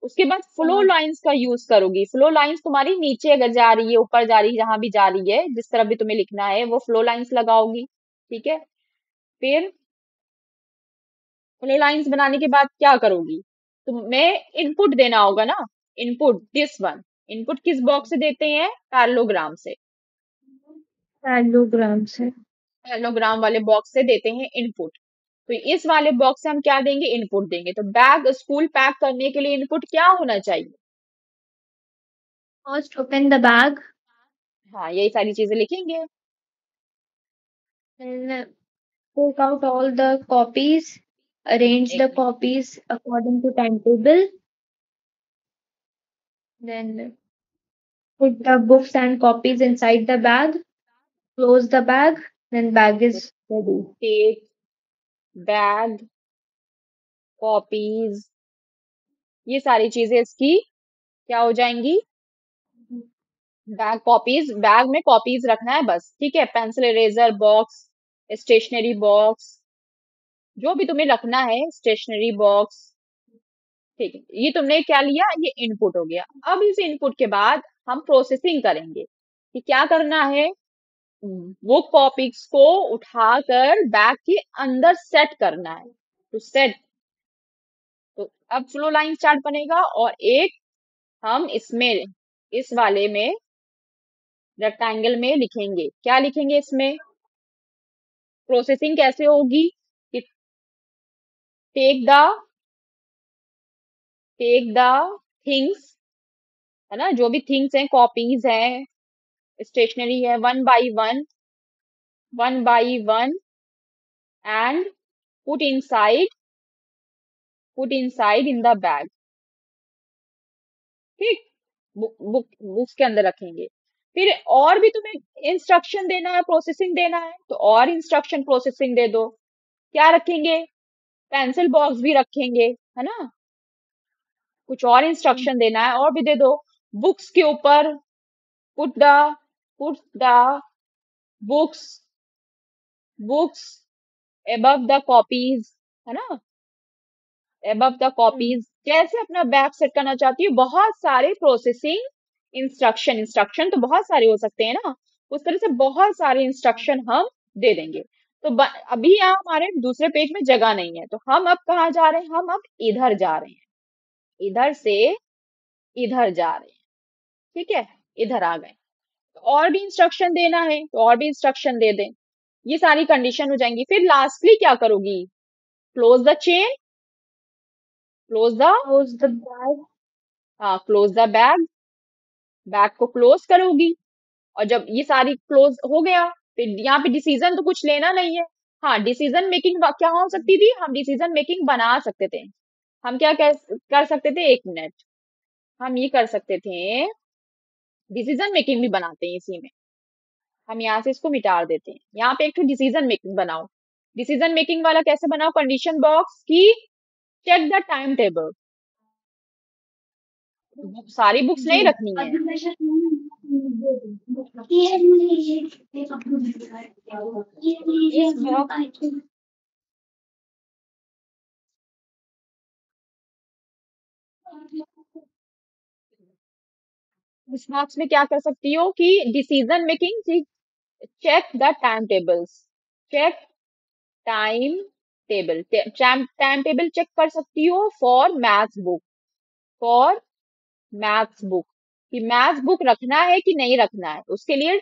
उसके बाद फ्लो लाइंस का यूज करोगी। फ्लो लाइंस तुम्हारी नीचे अगर जा रही है, ऊपर जा रही है, जहां भी जा रही है, जिस तरफ भी तुम्हें लिखना है वो फ्लो लाइंस लगाओगी। ठीक है, फिर फ्लो लाइंस बनाने के बाद क्या करोगी? तुम्हें इनपुट देना होगा ना, इनपुट दिस वन। इनपुट किस बॉक्स से देते हैं? पैरेललोग्राम से। पैरेललोग्राम से। पैरेललोग्राम वाले बॉक्स से देते हैं इनपुट। तो इस वाले बॉक्स से हम क्या देंगे? इनपुट देंगे। तो बैग स्कूल पैक करने के लिए इनपुट क्या होना चाहिए? फर्स्ट ओपन द बैग, हाँ, यही सारी चीजें लिखेंगे। then take out all the copies, arrange एक the minute, copies according to timetable, then put the books and copies inside the bag, close the bag, then bag is ready. Take bag copies, ये सारी चीजें इसकी क्या हो जाएंगी? Bag copies, bag में copies रखना है बस। ठीक है, pencil eraser box, stationery box, जो भी तुम्हें रखना है, स्टेशनरी बॉक्स। ठीक है, ये तुमने क्या लिया? ये इनपुट हो गया। अब इस इनपुट के बाद हम प्रोसेसिंग करेंगे कि क्या करना है। वो कॉपीज को उठाकर बैग के अंदर सेट करना है। तो सेट, तो अब फ्लो लाइन चार्ट बनेगा और एक हम इसमें, इस वाले में रेक्टेंगल में लिखेंगे। क्या लिखेंगे इसमें? प्रोसेसिंग कैसे होगी कि take the take the things, है ना, जो भी थिंग्स हैं, कॉपीज हैं, स्टेशनरी है, one by one and put inside in the bag. ठीक, बुक्स के अंदर रखेंगे। फिर और भी तुम्हें इंस्ट्रक्शन देना है, प्रोसेसिंग देना है, तो और इंस्ट्रक्शन प्रोसेसिंग दे दो। क्या रखेंगे? पेंसिल बॉक्स भी रखेंगे, है ना। कुछ और इंस्ट्रक्शन देना है और भी दे दो। बुक्स के ऊपर put the put the books books above the copies, है ना, above द कॉपीज। कैसे अपना बैग सेट करना चाहती हूँ? बहुत सारे प्रोसेसिंग इंस्ट्रक्शन, इंस्ट्रक्शन तो बहुत सारे हो सकते हैं ना, उस तरह से बहुत सारे इंस्ट्रक्शन हम दे देंगे। तो अभी यहाँ हमारे दूसरे पेज में जगह नहीं है, तो हम अब कहाँ जा रहे हैं? हम अब इधर जा रहे हैं, इधर से इधर जा रहे हैं। ठीक है, इधर आ गए। तो और भी इंस्ट्रक्शन देना है तो और भी इंस्ट्रक्शन दे दें। ये सारी कंडीशन हो जाएंगी। फिर लास्टली क्या करोगी? Close the chain, close the, Close the bag. हाँ, क्लोज द बैग, बैग को क्लोज करोगी। और जब ये सारी क्लोज हो गया, फिर यहाँ पे डिसीजन तो कुछ लेना नहीं है। हाँ, डिसीजन मेकिंग क्या हो सकती थी? हम डिसीजन मेकिंग बना सकते थे। हम क्या कर सकते थे? एक मिनट, हम ये कर सकते थे, डिसीजन मेकिंग भी बनाते हैं इसी में। हम यहाँ से इसको मिटा देते हैं। यहाँ पे एक तो डिसीजन मेकिंग बनाओ। डिसीजन मेकिंग वाला कैसे बनाओ? कंडीशन बॉक्स की चेक द टाइम टेबल। सारी बुक्स नहीं रखनी है। इस बॉक्स इस बॉक्स में क्या कर सकती हो कि decision making, check the time tables, check time table, time table check कर सकती हो for maths book, for maths book, कि मैथ्स बुक रखना है कि नहीं रखना है। उसके लिए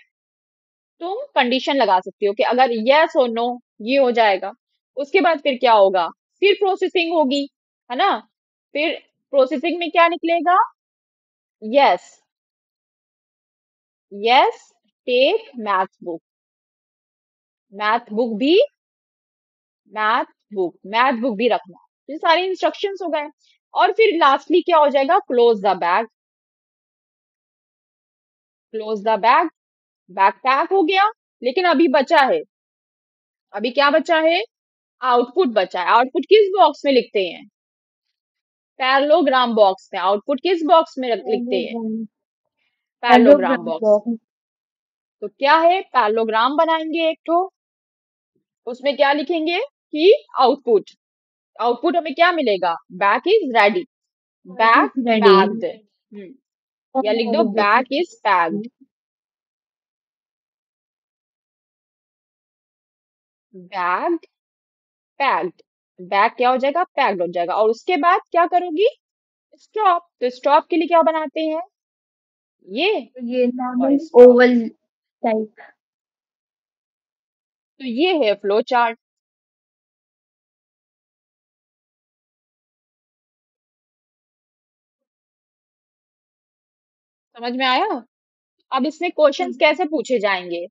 तुम कंडीशन लगा सकती हो कि अगर यस और नो ये हो जाएगा, उसके बाद फिर क्या होगा, फिर प्रोसेसिंग होगी, है ना। फिर प्रोसेसिंग में क्या निकलेगा, yes, yes take maths book, math book भी, मैथ बुक भी रखना। ये सारे इंस्ट्रक्शंस हो गए। और फिर लास्टली क्या हो जाएगा, close the bag, close the bag, bag pack हो गया। लेकिन अभी बचा है, अभी क्या बचा है, आउटपुट बचा है। आउटपुट किस बॉक्स में लिखते हैं, पैरेललोग्राम बॉक्स में। आउटपुट किस बॉक्स में लिखते हैं, Parallelogram. Parallelogram Parallelogram box. box. तो क्या है, पैरेललोग्राम बनाएंगे एक तो, उसमें क्या लिखेंगे कि आउटपुट, आउटपुट हमें क्या मिलेगा, bag is ready, Bag bag is ready. Packed, या लिख दो bag is packed, bag packed, bag क्या हो जाएगा, पैक्ड हो जाएगा। और उसके बाद क्या करोगी, स्टॉप। तो स्टॉप के लिए क्या बनाते हैं, ये ये और normal स्टॉप। oval type. तो ये है फ्लो चार्ट। समझ में आया। अब इसमें क्वेश्चंस कैसे पूछे जाएंगे,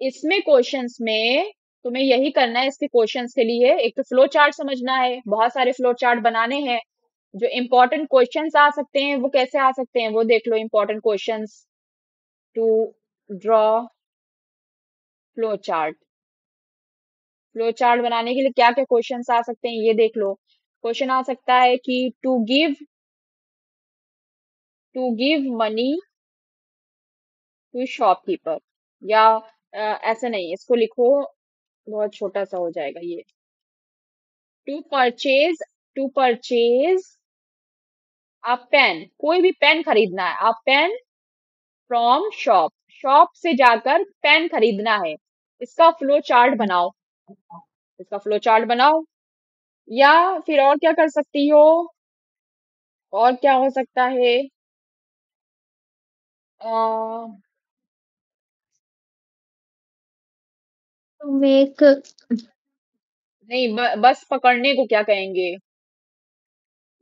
इसमें क्वेश्चंस में तुम्हें यही करना है। इसके क्वेश्चंस के लिए एक तो फ्लो चार्ट समझना है, बहुत सारे फ्लो चार्ट बनाने हैं। जो इंपॉर्टेंट क्वेश्चंस आ सकते हैं वो कैसे आ सकते हैं वो देख लो। Important questions to draw flow chart, flow chart बनाने के लिए क्या क्या क्वेश्चंस आ सकते हैं ये देख लो। क्वेश्चन आ सकता है कि to give money to shopkeeper, या ऐसा नहीं, इसको लिखो, बहुत छोटा सा हो जाएगा ये। To purchase, to purchase a pen, कोई भी पेन खरीदना है, a pen from shop, shop से जाकर पेन खरीदना है, इसका फ्लो चार्ट बनाओ, इसका फ्लो चार्ट बनाओ। या फिर और क्या कर सकती हो, और क्या हो सकता है, अ, To make नहीं, बस पकड़ने को क्या कहेंगे,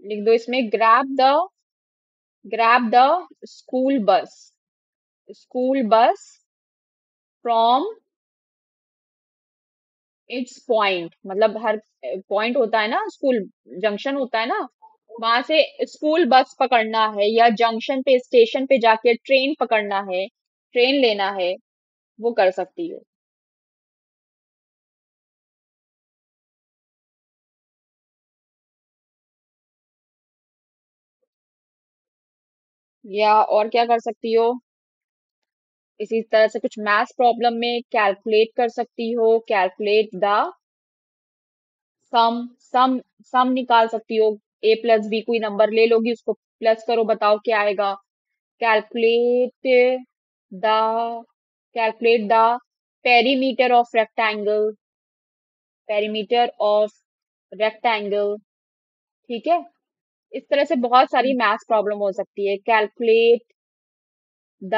लिख दो इसमें, grab the school bus, school bus from its point, मतलब हर पॉइंट होता है ना, स्कूल जंक्शन होता है ना, वहां से स्कूल बस पकड़ना है, या जंक्शन पे स्टेशन पे जाके ट्रेन पकड़ना है, ट्रेन लेना है, वो कर सकती हो। या और क्या कर सकती हो, इसी तरह से कुछ मैथ्स प्रॉब्लम में कैलकुलेट कर सकती हो, कैलकुलेट द सम, सम सम निकाल सकती हो। ए प्लस बी कोई नंबर ले लोगी, उसको प्लस करो, बताओ क्या आएगा। Calculate the, calculate the perimeter of rectangle, perimeter of rectangle, ठीक है। इस तरह से बहुत सारी मैथ्स प्रॉब्लम हो सकती है। कैलकुलेट द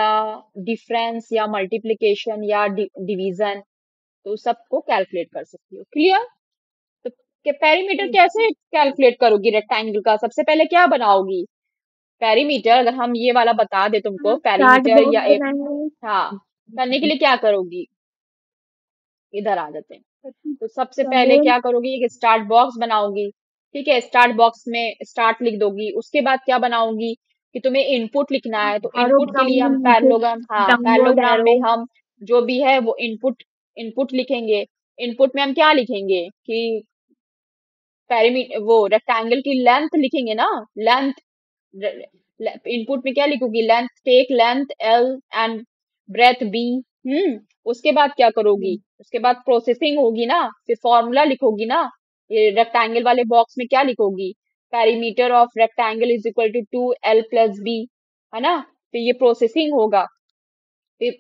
डिफरेंस या मल्टीप्लिकेशन या डिवीजन, तो सबको कैलकुलेट कर सकती हो। क्लियर। तो पेरीमीटर कैसे कैलकुलेट करोगी रेक्टेंगल का, सबसे पहले क्या बनाओगी, पेरीमीटर। अगर हम ये वाला बता दे तुमको chart पेरीमीटर box या एक, बनाएंगे. हाँ, करने के लिए क्या करोगी, इधर आ जाते हैं। तो सबसे पहले Again, क्या करोगी, एक स्टार्ट बॉक्स बनाओगी, ठीक है। स्टार्ट बॉक्स में स्टार्ट लिख दोगी। उसके बाद क्या बनाओगी कि तुम्हें इनपुट लिखना है, तो arrow इनपुट के लिए हम down, पैरेललोग्राम, हाँ, downward पैरेललोग्राम में arrow. हम जो भी है वो इनपुट, इनपुट लिखेंगे। इनपुट में हम क्या लिखेंगे कि पेरीमीटर, वो रेक्टेंगल की लेंथ लिखेंगे ना, लेंथ। इनपुट में क्या लिखोगी, length, take length L and breadth B. उसके बाद क्या करोगी, उसके बाद प्रोसेसिंग होगी ना, फिर फॉर्मूला लिखोगी ना। ये रेक्टेंगल वाले बॉक्स में क्या लिखोगी, perimeter of rectangle is equal to 2 L plus B, है ना। फिर ये प्रोसेसिंग होगा, फिर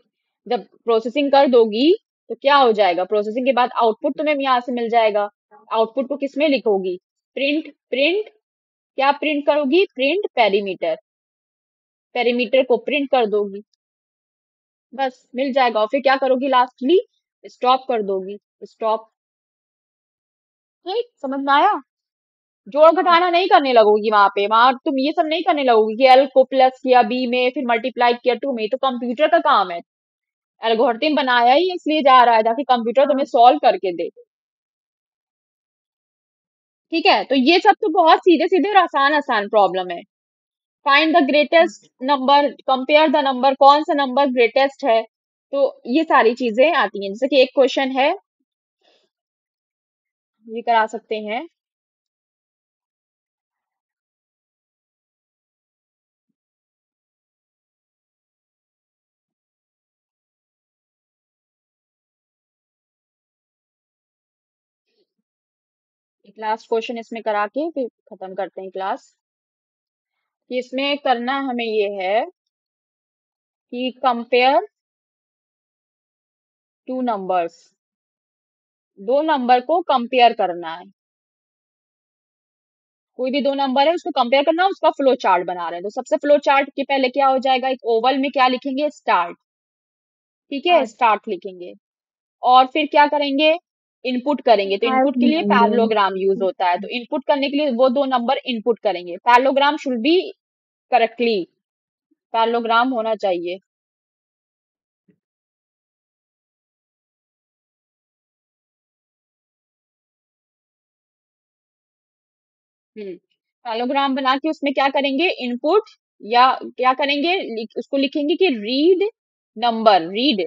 जब प्रोसेसिंग कर दोगी तो क्या हो जाएगा, प्रोसेसिंग के बाद आउटपुट तुम्हें यहाँ से मिल जाएगा। आउटपुट को किस में लिखोगी, प्रिंट, प्रिंट क्या प्रिंट करोगी, प्रिंट पेरीमीटर, पेरीमीटर को प्रिंट कर दोगी, बस मिल जाएगा। और फिर क्या करोगी, लास्टली स्टॉप कर दोगी, स्टॉप। ठीक, समझ में आया। जोड़ घटाना नहीं करने लगोगी वहां पे, वहां तुम ये सब नहीं करने लगोगी कि एल को प्लस किया बी में, फिर मल्टीप्लाई किया टू में, तो कंप्यूटर का काम है। एल्गोरिथम बनाया ही इसलिए जा रहा है ताकि कंप्यूटर तुम्हें हाँ। सॉल्व करके दे। ठीक है, तो ये सब तो बहुत सीधे सीधे और आसान आसान प्रॉब्लम है। Find the greatest number, compare the number, कौन सा नंबर ग्रेटेस्ट है, तो ये सारी चीजें आती हैं। जैसे कि एक क्वेश्चन है, ये करा सकते हैं। एक लास्ट क्वेश्चन इसमें करा के फिर खत्म करते हैं क्लास। कि इसमें करना हमें ये है कि कंपेयर टू नंबर्स, दो नंबर को कंपेयर करना है। कोई भी दो नंबर है उसको कंपेयर करना है, उसका फ्लो चार्ट बना रहे हैं। तो सबसे फ्लो चार्ट के पहले क्या हो जाएगा, एक ओवल में क्या लिखेंगे, स्टार्ट। ठीक है, हाँ, स्टार्ट लिखेंगे। और फिर क्या करेंगे, इनपुट करेंगे। तो हार्ट इनपुट के लिए बनाएंगे। पैरेललोग्राम यूज होता है, तो इनपुट करने के लिए वो दो नंबर इनपुट करेंगे। Parallelogram should be correctly, parallelogram होना चाहिए। पैरेललोग्राम बना के उसमें क्या करेंगे, इनपुट, या क्या करेंगे, उसको लिखेंगे कि रीड नंबर, रीड,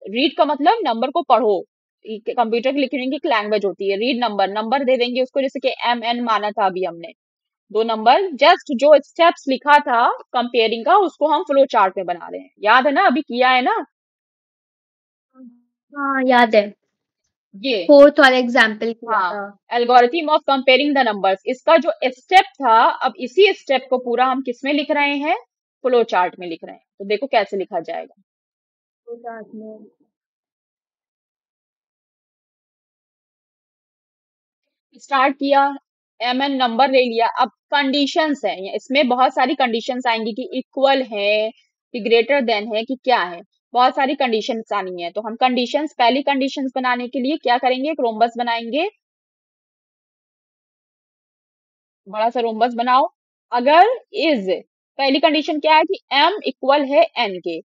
रीड का मतलब नंबर को पढ़ो। कंप्यूटर की लिखने की एक लैंग्वेज होती है, रीड नंबर, नंबर दे देंगे उसको, जैसे कि एम एन माना था अभी हमने। दो नंबर, जस्ट जो स्टेप्स लिखा था कंपेयरिंग का, उसको हम फ्लो चार्ट में बना रहे हैं। याद है ना, अभी किया है ना हाँ, याद है। ये। फोर्थ वाला एग्जाम्पल किया हाँ, था। Algorithm of comparing the numbers, इसका जो स्टेप था, अब इसी स्टेप को पूरा हम किस में लिख रहे हैं, फ्लो चार्ट में लिख रहे हैं। तो देखो कैसे लिखा जाएगा। तो साथ में स्टार्ट किया, एम एन नंबर ले लिया। अब कंडीशंस है, इसमें बहुत सारी कंडीशंस आएंगी कि इक्वल है, कि ग्रेटर देन है, कि क्या है, बहुत सारी कंडीशंस आनी है। तो हम कंडीशंस, पहली कंडीशंस बनाने के लिए क्या करेंगे, एक रोम्बस बनाएंगे, बड़ा सा रोम्बस बनाओ। अगर इज, पहली कंडीशन क्या है कि m इक्वल है n के।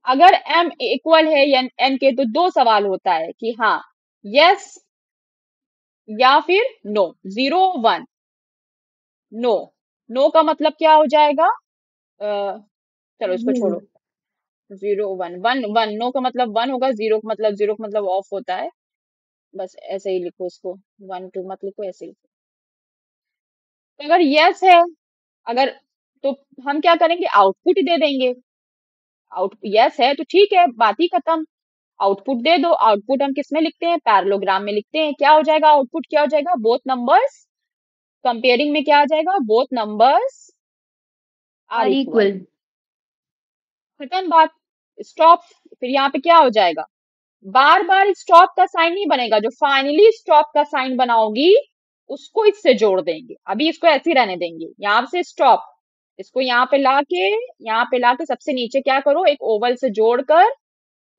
अगर m इक्वल है n के, तो दो सवाल होता है कि हाँ, यस या फिर नो, 0 1। नो, नो का मतलब क्या हो जाएगा, चलो इसको छोड़ो। 0 1 1 1, नो का मतलब 1 होगा, जीरो का मतलब ऑफ होता है। बस ऐसे ही लिखो इसको, 1 2 मत लिखो, ऐसे ही लिखो। तो अगर यस है, अगर, तो हम क्या करेंगे, आउटपुट दे देंगे। आउट यस है तो ठीक है, बात ही खत्म। आउटपुट दे दो। आउटपुट हम किस में लिखते हैं, पैरेललोग्राम में लिखते हैं। क्या हो जाएगा, आउटपुट क्या हो जाएगा, बोथ नंबर्स, कंपेयरिंग में क्या आ जाएगा, both numbers are are equal. Equal. खत्म बात, स्टॉप। फिर यहाँ पे क्या हो जाएगा, बार बार स्टॉप का साइन नहीं बनेगा, जो फाइनली स्टॉप का साइन बनाओगी उसको इससे जोड़ देंगे। अभी इसको ऐसे ही रहने देंगे, यहाँ से स्टॉप, इसको यहाँ पे लाके सबसे नीचे क्या करो, एक ओवल से जोड़कर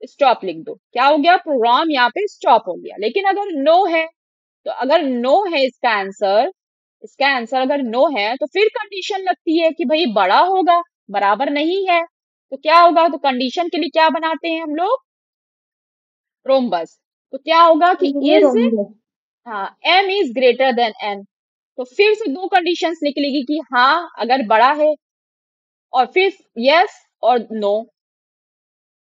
स्टॉप लिख दो। क्या हो गया, प्रोग्राम यहाँ पे स्टॉप हो गया। लेकिन अगर नो है, तो अगर नो है इसका आंसर अगर नो है, तो फिर कंडीशन लगती है कि भाई बड़ा होगा, बराबर नहीं है। तो क्या होगा, तो कंडीशन के लिए क्या बनाते हैं हम लोग, रोम्बस। तो क्या होगा कि ये इज, रोमियो। हाँ, m is greater then n। तो फिर से दो कंडीशंस निकलेगी कि हाँ अगर बड़ा है, और फिर यस और नो,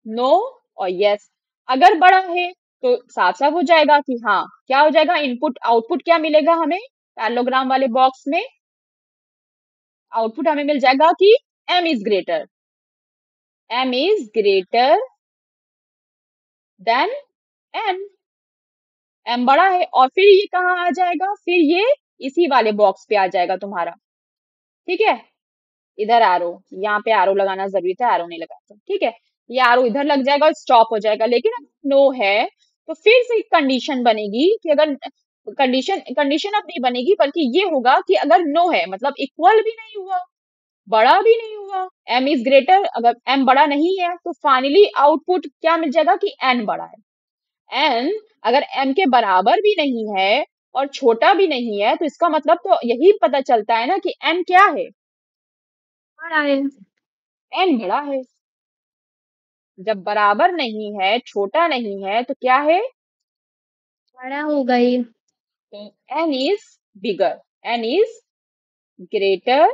नो और यस। अगर बड़ा है तो साफ साफ हो जाएगा कि हाँ, क्या हो जाएगा, इनपुट आउटपुट क्या मिलेगा हमें, पैरेललोग्राम वाले बॉक्स में आउटपुट हमें मिल जाएगा कि m is greater, m is greater then n, m बड़ा है। और फिर ये कहाँ आ जाएगा, फिर ये इसी वाले बॉक्स पे आ जाएगा तुम्हारा। ठीक है, इधर एरो, यहाँ पे एरो लगाना जरूरी था, एरो नहीं लगाया था, ठीक है। ये एरो इधर लग जाएगा और स्टॉप हो जाएगा। लेकिन अगर नो है तो फिर से एक कंडीशन बनेगी कि अगर कंडीशन कंडीशन अब नहीं बनेगी, बल्कि ये होगा कि अगर नो है मतलब इक्वल भी नहीं हुआ, बड़ा भी नहीं हुआ, m इज ग्रेटर, अगर m बड़ा नहीं है तो फाइनली आउटपुट क्या मिल जाएगा कि n बड़ा है। n अगर m के बराबर भी नहीं है और छोटा भी नहीं है तो इसका मतलब तो यही पता चलता है ना कि n क्या है, बड़ा है। n बड़ा है। जब बराबर नहीं है, छोटा नहीं है तो क्या है, बड़ा हो गई। तो n is bigger, n is greater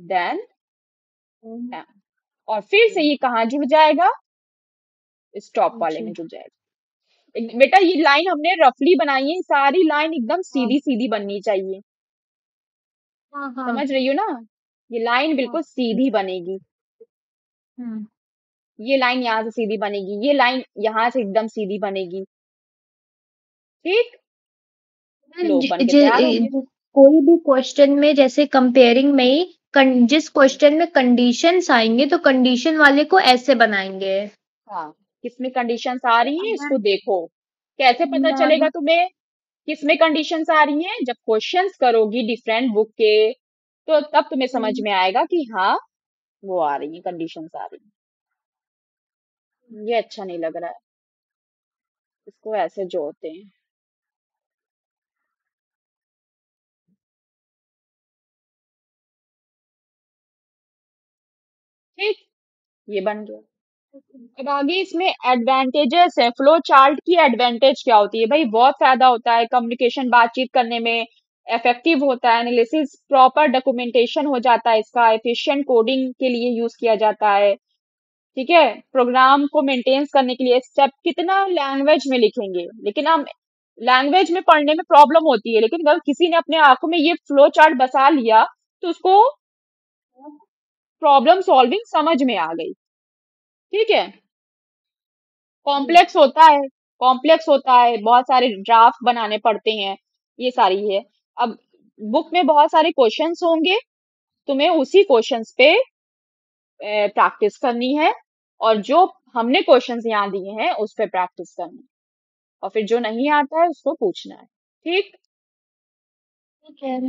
then m। और फिर से ये कहाँ जुड़ जाएगा, स्टॉप वाले जी। में जुड़ जाएगा। बेटा ये लाइन हमने रफली बनाई है, सारी लाइन एकदम हाँ सीधी सीधी बननी चाहिए, हाँ हाँ समझ रही हो ना। ये लाइन हाँ। बिल्कुल सीधी बनेगी, हम्म। ये लाइन यहाँ से सीधी बनेगी, ये लाइन यहाँ से एकदम सीधी बनेगी, ठीक। लो ज, बन के ज, तैयार हो गया। कोई भी क्वेश्चन में जैसे कंपेयरिंग में ही जिस क्वेश्चन में कंडीशंस आएंगे तो कंडीशन वाले को ऐसे बनाएंगे। हाँ, किसमें कंडीशंस आ रही हैं मैं इसको देखो, कैसे पता मैं चलेगा भी तुम्हें किसमें कंडीशंस आ रही हैं, जब क्वेश्चंस करोगी डिफरेंट बुक के तो तब तुम्हें समझ में आएगा कि हाँ वो आ रही है, कंडीशंस आ रही हैं। ये अच्छा नहीं लग रहा है, इसको ऐसे जोड़ते हैं, ठीक। ये बन गया। अब आगे इसमें एडवांटेजेस है, फ्लो चार्ट की एडवांटेज क्या होती है भाई, बहुत फायदा होता है कम्युनिकेशन बातचीत करने में, इफेक्टिव होता है एनालिसिस, प्रॉपर डॉक्यूमेंटेशन हो जाता है इसका, एफिशिएंट कोडिंग के लिए यूज किया जाता है, ठीक है। प्रोग्राम को मेंटेन करने के लिए स्टेप कितना लैंग्वेज में लिखेंगे, लेकिन हम लैंग्वेज में पढ़ने में प्रॉब्लम होती है, लेकिन अगर किसी ने अपने आंखों में ये फ्लो चार्ट बसा लिया तो उसको प्रॉब्लम सॉल्विंग समझ में आ गई, ठीक है। कॉम्प्लेक्स होता है, कॉम्प्लेक्स होता है, बहुत सारे ड्राफ्ट बनाने पड़ते हैं, ये सारी है। अब बुक में बहुत सारे क्वेश्चंस होंगे, तुम्हें उसी क्वेश्चंस पे प्रैक्टिस करनी है, और जो हमने क्वेश्चंस यहाँ दिए हैं उस पे प्रैक्टिस करनी है, और फिर जो नहीं आता है उसको पूछना है, ठीक। ठीक है।